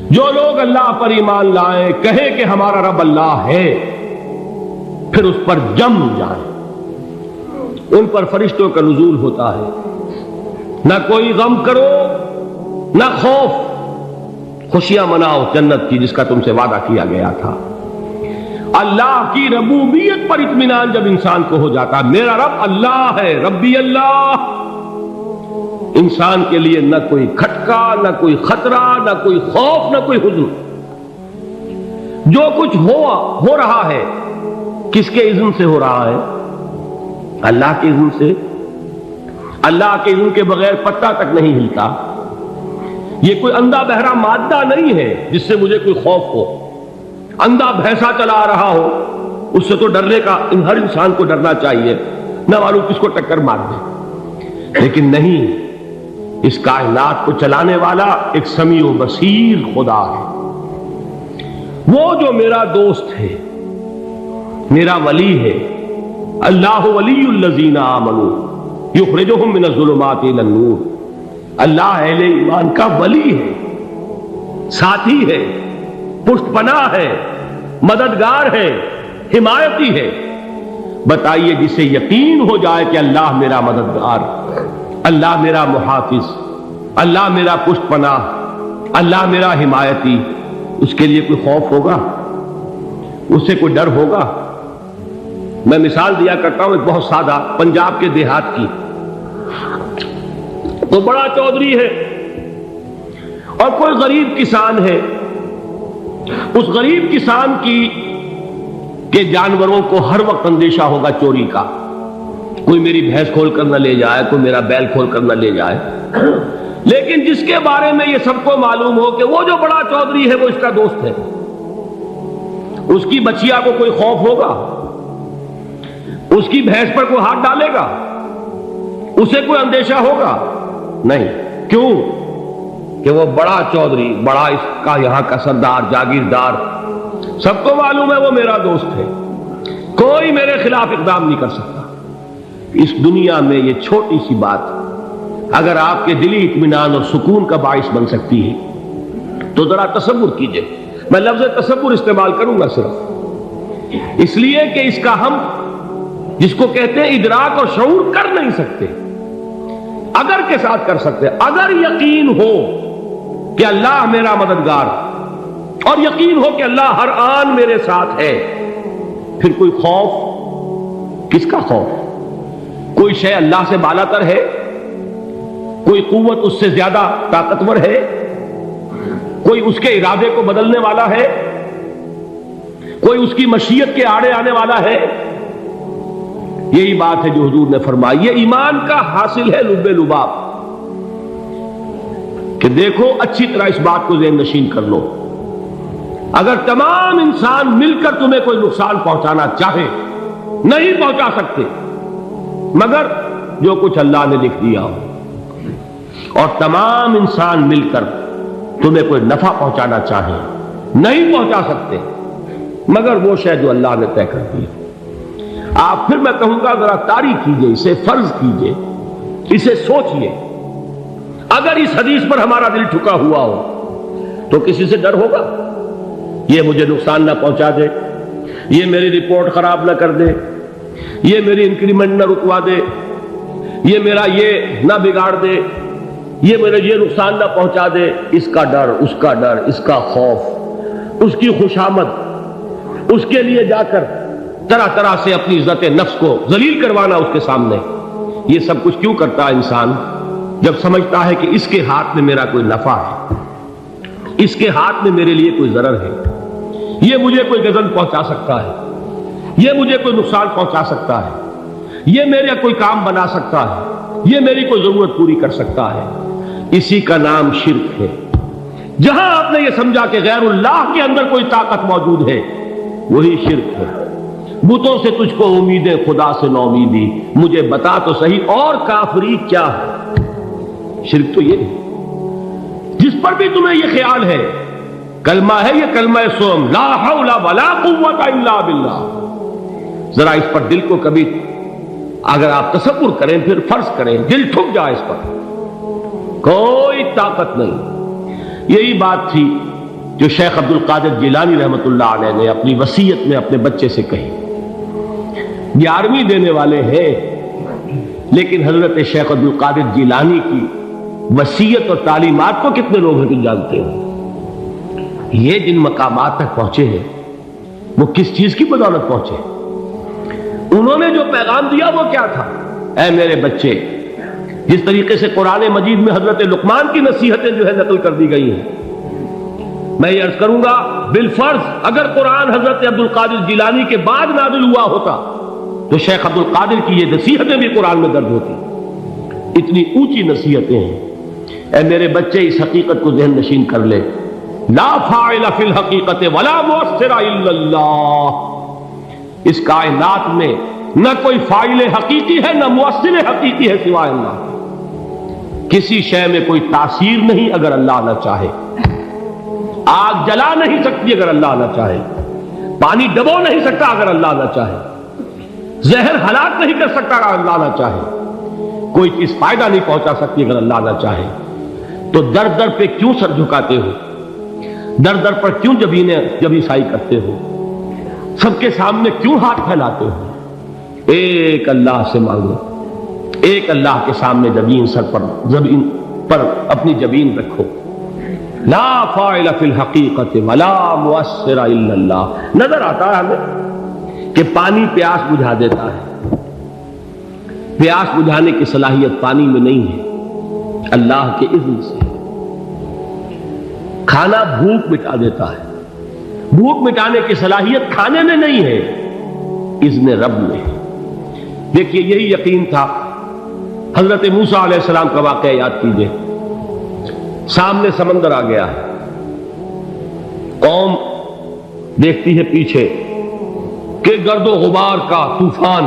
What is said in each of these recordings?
جو لوگ اللہ پر ایمان لائیں، کہیں کہ ہمارا رب اللہ ہے، پھر اس پر جم جائیں، ان پر فرشتوں کا نزول ہوتا ہے۔ نہ کوئی غم کرو نہ خوف، خوشیاں مناؤ جنت کی جس کا تم سے وعدہ کیا گیا تھا۔ اللہ کی ربوبیت پر اطمینان جب انسان کو ہو جاتا، میرا رب اللہ ہے، ربی اللہ، انسان کے لیے نہ کوئی کھٹکا، نہ کوئی خطرہ، نہ کوئی خوف، نہ کوئی حزن۔ جو کچھ ہو رہا ہے کس کے اذن سے ہو رہا ہے؟ اللہ کے اذن سے۔ اللہ کے اذن کے بغیر پتہ تک نہیں ہلتا۔ یہ کوئی اندھا بہرا مادہ نہیں ہے جس سے مجھے کوئی خوف ہو۔ اندھا بھینسا چلا رہا ہو اس سے تو ڈرنے کا ہر انسان کو ڈرنا چاہیے، نہ معلوم کس کو ٹکر مار دے۔ لیکن نہیں، اس کائنات کو چلانے والا ایک سمیع و بصیر خدا ہے۔ وہ جو میرا دوست ہے، میرا ولی ہے۔ اللہ ولی الذین آمنوا یخرجہم من الظلمات الی النور۔ اللہ اہل ایمان کا ولی ہے، ساتھی ہے، پشت پناہ ہے، مددگار ہے، حمایتی ہے۔ بتائیے جسے یقین ہو جائے کہ اللہ میرا مددگار، اللہ میرا محافظ، اللہ میرا پشت پناہ، اللہ میرا حمایتی، اس کے لیے کوئی خوف ہوگا؟ اس سے کوئی ڈر ہوگا؟ میں مثال دیا کرتا ہوں ایک بہت سادہ، پنجاب کے دیہات کی۔ تو بڑا چودھری ہے اور کوئی غریب کسان ہے۔ اس غریب کسان کے جانوروں کو ہر وقت اندیشہ ہوگا چوری کا، کوئی میری بھینس کھول کر نہ لے جائے، کوئی میرا بیل کھول کر نہ لے جائے۔ لیکن جس کے بارے میں یہ سب کو معلوم ہو کہ وہ جو بڑا چودھری ہے وہ اس کا دوست ہے، اس کی بچیا کو کوئی خوف ہوگا؟ اس کی بھینس پر کوئی ہاتھ ڈالے گا؟ اسے کوئی اندیشہ ہوگا؟ نہیں۔ کیوں؟ کہ وہ بڑا چودھری، بڑا اس کا یہاں کا سردار، جاگیردار، سب کو معلوم ہے وہ میرا دوست ہے، کوئی میرے خلاف اقدام نہیں کر سکتا۔ اس دنیا میں یہ چھوٹی سی بات اگر آپ کے دلی اطمینان اور سکون کا باعث بن سکتی ہے تو ذرا تصور کیجئے۔ میں لفظ تصور استعمال کروں گا صرف اس لیے کہ اس کا ہم جس کو کہتے ہیں ادراک اور شعور کر نہیں سکتے، اگر کے ساتھ کر سکتے۔ اگر یقین ہو کہ اللہ میرا مددگار اور یقین ہو کہ اللہ ہر آن میرے ساتھ ہے، پھر کوئی خوف؟ کس کا خوف؟ کوئی شے اللہ سے بالا تر ہے؟ کوئی قوت اس سے زیادہ طاقتور ہے؟ کوئی اس کے ارادے کو بدلنے والا ہے؟ کوئی اس کی مشیت کے آڑے آنے والا ہے؟ یہی بات ہے جو حضور نے فرمائی، یہ ایمان کا حاصل ہے لب لباب، کہ دیکھو اچھی طرح اس بات کو ذہن نشین کر لو۔ اگر تمام انسان مل کر تمہیں کوئی نقصان پہنچانا چاہے، نہیں پہنچا سکتے مگر جو کچھ اللہ نے لکھ دیا ہو، اور تمام انسان مل کر تمہیں کوئی نفع پہنچانا چاہے، نہیں پہنچا سکتے مگر وہ شے جو اللہ نے طے کر دی۔ آپ پھر میں کہوں گا ذرا طاری کیجئے، اسے فرض کیجئے، اسے سوچئے۔ اگر اس حدیث پر ہمارا دل ٹھکا ہوا ہو تو کسی سے ڈر ہوگا؟ یہ مجھے نقصان نہ پہنچا دے، یہ میری رپورٹ خراب نہ کر دے، یہ میری انکریمنٹ نہ رکوا دے، یہ میرا یہ نہ بگاڑ دے، یہ میرے یہ نقصان نہ پہنچا دے۔ اس کا ڈر، اس کا ڈر، اس کا خوف، اس کی خوشامد، اس کے لیے جا کر طرح طرح سے اپنی عزت نفس کو ذلیل کروانا اس کے سامنے، یہ سب کچھ کیوں کرتا ہے انسان؟ جب سمجھتا ہے کہ اس کے ہاتھ میں میرا کوئی نفع ہے، اس کے ہاتھ میں میرے لیے کوئی ضرر ہے، یہ مجھے کوئی غضب پہنچا سکتا ہے، یہ مجھے کوئی نقصان پہنچا سکتا ہے، یہ میرا کوئی کام بنا سکتا ہے، یہ میری کوئی ضرورت پوری کر سکتا ہے، اسی کا نام شرک ہے۔ جہاں آپ نے یہ سمجھا کہ غیر اللہ کے اندر کوئی طاقت موجود ہے، وہی شرک ہے۔ بتوں سے تجھ کو امیدیں، خدا سے نو امیدی، مجھے بتا تو صحیح اور کافری کیا ہے؟ شرک تو یہ ہے جس پر بھی تمہیں یہ خیال ہے، کلمہ ہے یہ کلمہ سوم، لا حول ولا قوت الا باللہ۔ ذرا اس پر دل کو کبھی اگر آپ تصور کریں، پھر فرض کریں، دل ٹھک جائے اس پر، کوئی طاقت نہیں۔ یہی بات تھی جو شیخ عبد القادر جیلانی رحمۃ اللہ علیہ نے اپنی وصیت میں اپنے بچے سے کہی. 11ویں دینے والے ہیں، لیکن حضرت شیخ عبد القادر جیلانی کی وصیت اور تعلیمات کو کتنے لوگ ہیں جانتے ہو؟ یہ جن مقامات تک پہنچے ہیں وہ کس چیز کی بدولت پہنچے؟ انہوں نے جو پیغام دیا وہ کیا تھا؟ اے میرے بچے، جس طریقے سے قرآن مجید میں حضرت لقمان کی نصیحتیں جو ہے نقل کر دی گئی ہیں، میں یہ عرض کروں گا بالفرض اگر قرآن حضرت عبد القادر جیلانی کے بعد نازل ہوا ہوتا تو شیخ عبد القادر کی یہ نصیحتیں بھی قرآن میں درج ہوتی. اتنی اونچی نصیحتیں ہیں. اے میرے بچے، اس حقیقت کو ذہن نشین کر لے، لا فاعل فی الحقیقت ولا مؤثر الا اللہ. اس کائنات میں نہ کوئی فاعل حقیقی ہے نہ مؤثر حقیقی ہے سوائے اللہ. کسی شے میں کوئی تاثیر نہیں اگر اللہ نہ چاہے. آگ جلا نہیں سکتی اگر اللہ نہ چاہے. پانی ڈبو نہیں سکتا اگر اللہ نہ چاہے. زہر ہلاک نہیں کر سکتا اگر اللہ نہ چاہے. کوئی چیز فائدہ نہیں پہنچا سکتی اگر اللہ نہ چاہے. تو در در پہ کیوں سر جھکاتے ہو؟ در در پر کیوں جبیں سائی کرتے ہو؟ سب کے سامنے کیوں ہاتھ پھیلاتے ہو؟ ایک اللہ سے مانگو. ایک اللہ کے سامنے زمین پر اپنی جبین رکھو. لا فاعل فی الحقیقت ولا مؤثر الا اللہ. نظر آتا ہے ہمیں کہ پانی پیاس بجھا دیتا ہے. پیاس بجھانے کی صلاحیت پانی میں نہیں ہے، اللہ کے اذن سے. کھانا بھوک مٹا دیتا ہے. بھوک مٹانے کی صلاحیت کھانے میں نہیں ہے، اذن رب میں ہے. دیکھیے یہی یقین تھا. حضرت موسیٰ علیہ السلام کا واقعہ یاد کیجئے. سامنے سمندر آ گیا ہے. قوم دیکھتی ہے پیچھے کہ گرد و غبار کا طوفان.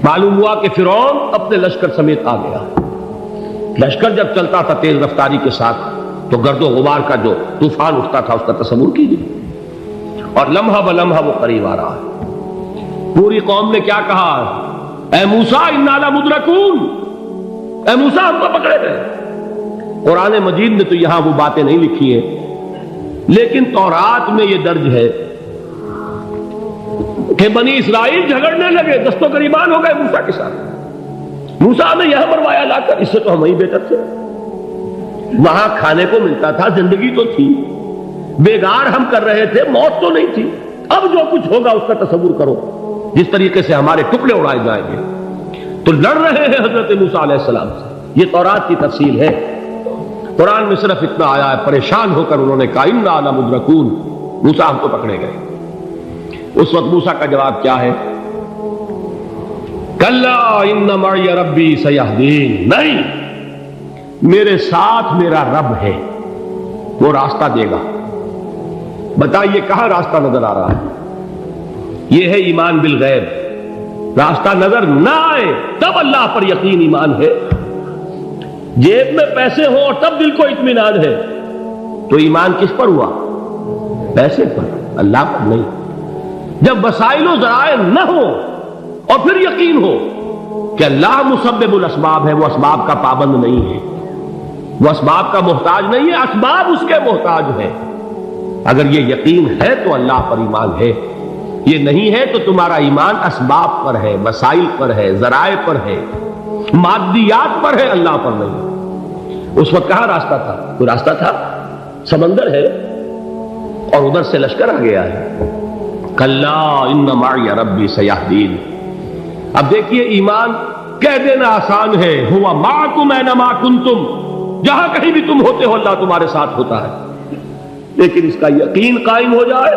معلوم ہوا کہ فرعون اپنے لشکر سمیت آ گیا. لشکر جب چلتا تھا تیز رفتاری کے ساتھ تو گرد و غبار کا جو طوفان اٹھتا تھا اس کا تصور کیجیے. اور لمحہ بلمحہ وہ قریب آ رہا ہے. پوری قوم نے کیا کہا؟ اے موسیٰ انا لمدرکون. اے موسیٰ ہم کو پکڑے گئے. قرآن مجید نے تو یہاں وہ باتیں نہیں لکھی ہیں، لیکن تورات میں یہ درج ہے کہ بنی اسرائیل جھگڑنے لگے، دست و گریبان ہو گئے موسیٰ کے ساتھ. موسیٰ نے یہاں مروایا لا کر، اس سے تو ہم ہی بہتر تھے. وہاں کھانے کو ملتا تھا، زندگی تو تھی، بیگار ہم کر رہے تھے، موت تو نہیں تھی. اب جو کچھ ہوگا اس کا تصور کرو، جس طریقے سے ہمارے ٹکڑے اڑائے جائیں گے. تو لڑ رہے ہیں حضرت موسیٰ علیہ السلام سے. یہ تورات کی تفصیل ہے. قرآن میں صرف اتنا آیا ہے، پریشان ہو کر انہوں نے کہا انا لمدرکون. موسیٰ ہم کو پکڑے گئے. اس وقت موسیٰ کا جواب کیا ہے؟ کلا ان معی ربی سیہدین. نہیں، میرے ساتھ میرا رب ہے، وہ راستہ دے گا. بتائیے کہاں راستہ نظر آ رہا ہے؟ یہ ہے ایمان بالغیب. راستہ نظر نہ آئے تب اللہ پر یقین ایمان ہے. جیب میں پیسے ہوں اور تب دل کو اطمینان ہے تو ایمان کس پر ہوا؟ پیسے پر، اللہ پر نہیں. جب وسائل و ذرائع نہ ہو اور پھر یقین ہو کہ اللہ مسبب الاسباب ہے، وہ اسباب کا پابند نہیں ہے، وہ اسباب کا محتاج نہیں ہے، اسباب اس کے محتاج ہے. اگر یہ یقین ہے تو اللہ پر ایمان ہے. یہ نہیں ہے تو تمہارا ایمان اسباب پر ہے، وسائل پر ہے، ذرائع پر ہے، مادیات پر ہے، اللہ پر نہیں. اس وقت کہاں راستہ تھا؟ کوئی راستہ تھا؟ سمندر ہے اور ادھر سے لشکر آ گیا ہے. کلا ان معی ربی سیہدین. اب دیکھیے ایمان کہہ دینا آسان ہے، ہوا معکم اینما کنتم. جہاں کہیں بھی تم ہوتے ہو اللہ تمہارے ساتھ ہوتا ہے. لیکن اس کا یقین قائم ہو جائے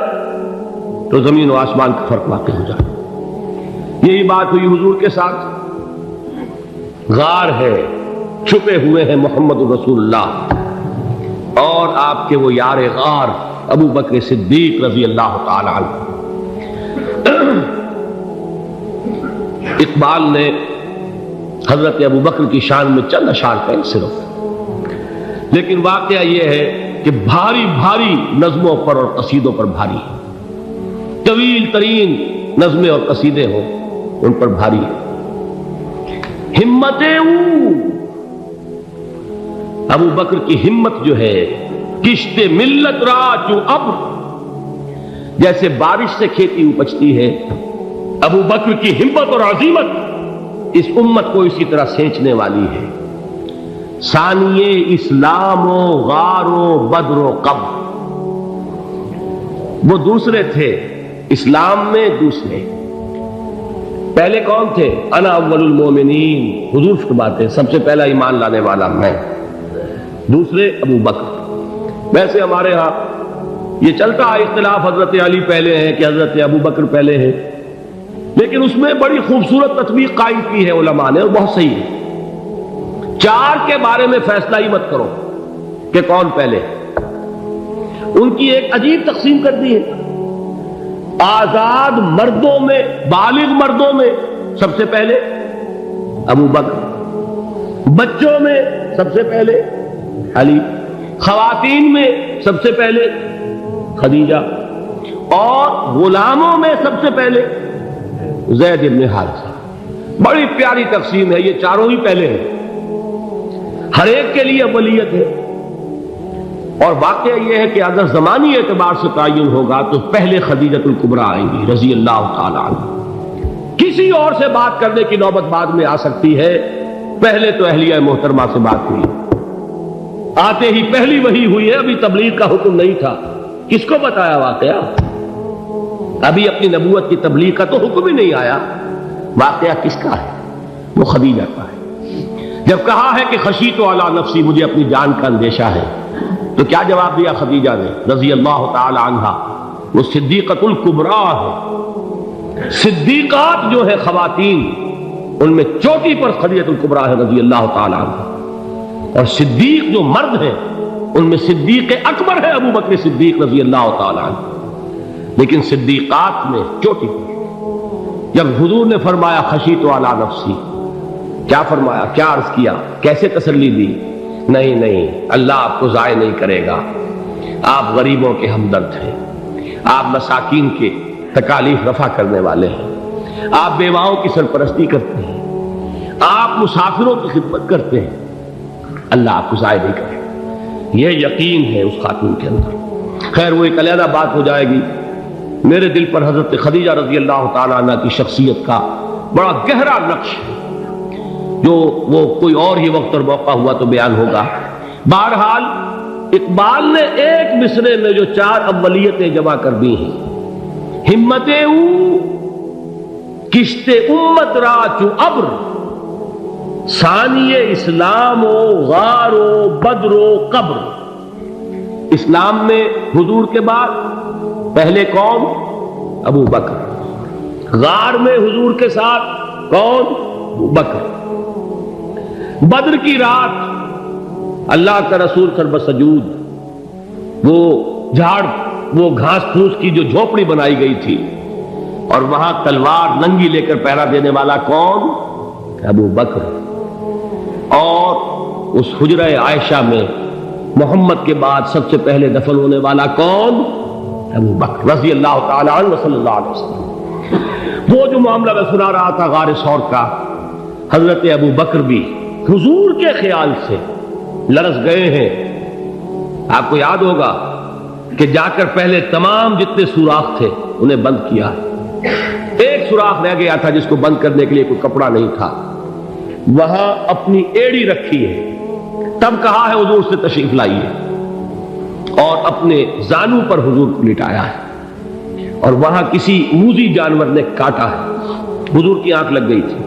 تو زمین و آسمان کا فرق واقع ہو جائے. یہی بات ہوئی حضور کے ساتھ. غار ہے، چھپے ہوئے ہیں محمد رسول اللہ اور آپ کے وہ یار غار ابو بکر صدیق رضی اللہ تعالی عنہ. اقبال نے حضرت ابو بکر کی شان میں چند اشعار کہیں صرف، لیکن واقعہ یہ ہے کہ بھاری بھاری نظموں پر اور قصیدوں پر بھاری ہے. طویل ترین نظمیں اور قصیدے ہوں ان پر بھاری ہے. ہمتیں ابو بکر کی ہمت جو ہے کشت ملت را جو ابر، جیسے بارش سے کھیتی اپجتی ہے، ابو بکر کی ہمت اور عزیمت اس امت کو اسی طرح سینچنے والی ہے۔ ثانیے اسلام و غار و بدر و قبر، وہ دوسرے تھے اسلام میں، دوسرے پہلے کون تھے؟ انا اول المومنین، حضور فرماتے سب سے پہلا ایمان لانے والا میں، دوسرے ابو بکر۔ ویسے ہمارے ہاں یہ چلتا ہے اختلاف، حضرت علی پہلے ہیں کہ حضرت ابو بکر پہلے ہیں، لیکن اس میں بڑی خوبصورت تطبیق قائم کی ہے علماء نے، اور بہت صحیح ہے۔ چار کے بارے میں فیصلہ ہی مت کرو کہ کون پہلے، ان کی ایک عجیب تقسیم کر دی ہے۔ آزاد مردوں میں، بالغ مردوں میں سب سے پہلے ابو بکر، بچوں میں سب سے پہلے علی، خواتین میں سب سے پہلے خدیجہ، اور غلاموں میں سب سے پہلے زید بن حارثہ۔ بڑی پیاری تقسیم ہے، یہ چاروں ہی پہلے ہیں، ہر ایک کے لیے اولیت ہے۔ اور واقعہ یہ ہے کہ اگر زمانی اعتبار سے تعین ہوگا تو پہلے خدیجۃ الکبریٰ آئیں گی رضی اللہ تعالی عنہ، کسی اور سے بات کرنے کی نوبت بعد میں آ سکتی ہے، پہلے تو اہلیہ محترمہ سے بات ہوئی، آتے ہی پہلی وحی ہوئی ہے، ابھی تبلیغ کا حکم نہیں تھا۔ کس کو بتایا واقعہ؟ ابھی اپنی نبوت کی تبلیغ کا تو حکم ہی نہیں آیا، واقعہ کس کا ہے؟ وہ خدیجہ کا ہے۔ جب کہا ہے کہ خشیت علی نفسی، مجھے اپنی جان کا اندیشہ ہے، تو کیا جواب دیا خدیجہ نے رضی اللہ تعالی عنہا؟ وہ صدیقۃ الکبریٰ ہے، صدیقات جو ہے خواتین، ان میں چوٹی پر خدیجۃ الکبریٰ ہے رضی اللہ تعالی عنہا، اور صدیق جو مرد ہیں ان میں صدیق اکبر ہے ابو بکر صدیق رضی اللہ تعالی عنہ، لیکن صدیقات میں چوٹی پر۔ جب حضور نے فرمایا خشیت علی نفسی، کیا فرمایا، کیا عرض کیا، کیسے تسلی دی؟ نہیں نہیں، اللہ آپ کو ضائع نہیں کرے گا، آپ غریبوں کے ہمدرد ہیں، آپ مساکین کے تکالیف رفع کرنے والے ہیں، آپ بیواؤں کی سرپرستی کرتے ہیں، آپ مسافروں کی خدمت کرتے ہیں، اللہ آپ کو ضائع نہیں کرے گا۔ یہ یقین ہے اس خاتون کے اندر۔ خیر وہ ایک علیحدہ بات ہو جائے گی۔ میرے دل پر حضرت خدیجہ رضی اللہ تعالیٰ عنہ کی شخصیت کا بڑا گہرا نقش ہے، جو وہ کوئی اور ہی وقت اور موقع ہوا تو بیان ہوگا۔ بہرحال اقبال نے ایک مصرے میں جو چار اولیتیں جمع کر دی ہیں، ہمت او کشت امت را چو ابر، ثانی اسلام و غار و بدر و قبر۔ اسلام میں حضور کے بعد پہلے کون؟ ابو بکر۔ غار میں حضور کے ساتھ کون؟ ابو بکر۔ بدر کی رات اللہ کا رسول سر سجود، وہ جھاڑ، وہ گھاس پھوس کی جو جھوپڑی بنائی گئی تھی، اور وہاں تلوار ننگی لے کر پہرا دینے والا کون؟ ابو بکر۔ اور اس حجرہ عائشہ میں محمد کے بعد سب سے پہلے دفن ہونے والا کون؟ ابو بکر رضی اللہ تعالی عنہ صلی اللہ علیہ وسلم۔ وہ جو معاملہ میں سنا رہا تھا غار ثور کا، حضرت ابو بکر بھی حضور کے خیال سے لرز گئے ہیں۔ آپ کو یاد ہوگا کہ جا کر پہلے تمام جتنے سوراخ تھے انہیں بند کیا، ایک سوراخ رہ گیا تھا جس کو بند کرنے کے لیے کوئی کپڑا نہیں تھا، وہاں اپنی ایڑی رکھی ہے، تب کہا ہے حضور سے تشریف لائیے، اور اپنے زانو پر حضور کو لٹایا ہے، اور وہاں کسی موذی جانور نے کاٹا ہے، حضور کی آنکھ لگ گئی تھی،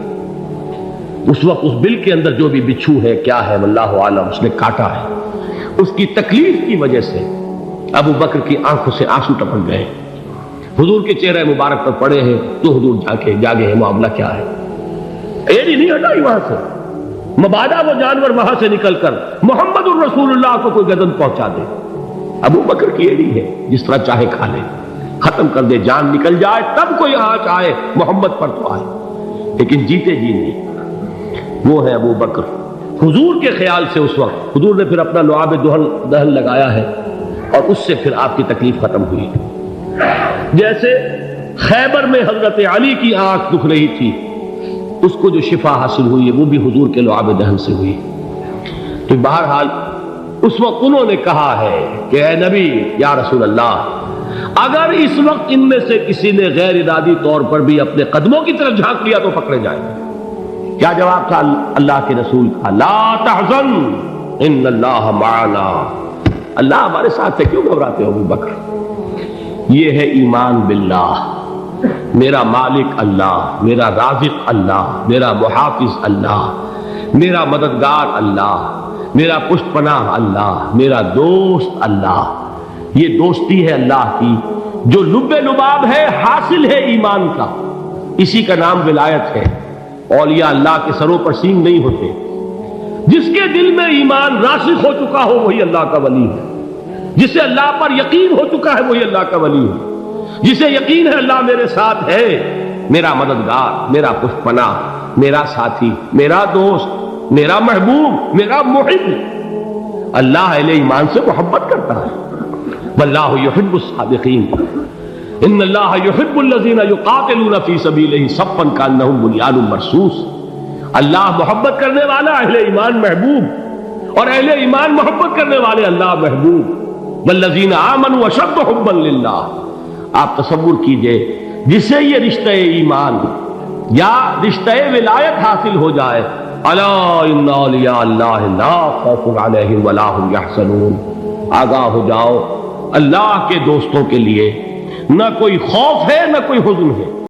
اس وقت اس بل کے اندر جو بھی بچھو ہے کیا ہے واللہ عالم، اس نے کاٹا ہے، اس کی تکلیف کی وجہ سے ابو بکر کی آنکھوں سے آنسو ٹپک گئے، حضور کے چہرے مبارک پر پڑے ہیں، تو حضور جاگے ہیں، معاملہ کیا ہے؟ ایڑی نہیں ہٹائی وہاں سے، مبادا وہ جانور وہاں سے نکل کر محمد الرسول اللہ کو کوئی گردن پہنچا دے، ابو بکر کی ایڑی ہے، جس طرح چاہے کھا لے، ختم کر دے، جان نکل جائے تب کوئی آنچ آئے، محمد پر تو آئے، لیکن جیتے جی نہیں۔ وہ ہے ابو بکر۔ حضور کے خیال سے اس وقت حضور نے پھر اپنا لعاب دہن لگایا ہے، اور اس سے پھر آپ کی تکلیف ختم ہوئی۔ جیسے خیبر میں حضرت علی کی آنکھ دکھ رہی تھی، اس کو جو شفا حاصل ہوئی ہے وہ بھی حضور کے لعاب دہن سے ہوئی۔ تو بہرحال اس وقت انہوں نے کہا ہے کہ اے نبی یا رسول اللہ، اگر اس وقت ان میں سے کسی نے غیر ارادی طور پر بھی اپنے قدموں کی طرف جھانک لیا تو پکڑے جائیں گے۔ کیا جواب تھا اللہ کے رسول کا؟ لا تحزن ان اللہ معنا، اللہ ہمارے ساتھ ہے، کیوں گھبراتے ہو ابو بکر؟ یہ ہے ایمان باللہ، میرا مالک اللہ، میرا رازق اللہ، میرا محافظ اللہ، میرا مددگار اللہ، میرا پشت پناہ اللہ، میرا دوست اللہ۔ یہ دوستی ہے اللہ کی جو لب لباب ہے، حاصل ہے ایمان کا، اسی کا نام ولایت ہے۔ اولیاء اللہ کے سروں پر سینگ نہیں ہوتے، جس کے دل میں ایمان راسخ ہو چکا ہو وہی اللہ کا ولی ہے، جسے اللہ پر یقین ہو چکا ہے وہی اللہ کا ولی ہے، جسے یقین ہے اللہ میرے ساتھ ہے، میرا مددگار، میرا پشت پناہ، میرا ساتھی، میرا دوست، میرا محبوب، میرا محب۔ اللہ اہل ایمان سے محبت کرتا ہے۔ واللہ یحب الصادقین، ان اللہ یحب الذین یقاتلون فی سبیلہ صفا کانہم بنیان مرصوص۔ اللہ محبت کرنے والا، اہل ایمان محبوب، اور اہل ایمان محبت کرنے والے اللہ محبوب۔ والذین آمنوا اشد حبا للہ۔ آپ تصور کیجئے جسے یہ رشتہ ایمان یا رشتہ ولایت حاصل ہو جائے، الا ان اولیاء اللہ لا خوف علیہم ولا هم یحزنون، آگاہ ہو جاؤ، اللہ کے دوستوں کے لیے نہ کوئی خوف ہے نہ کوئی حزن ہے۔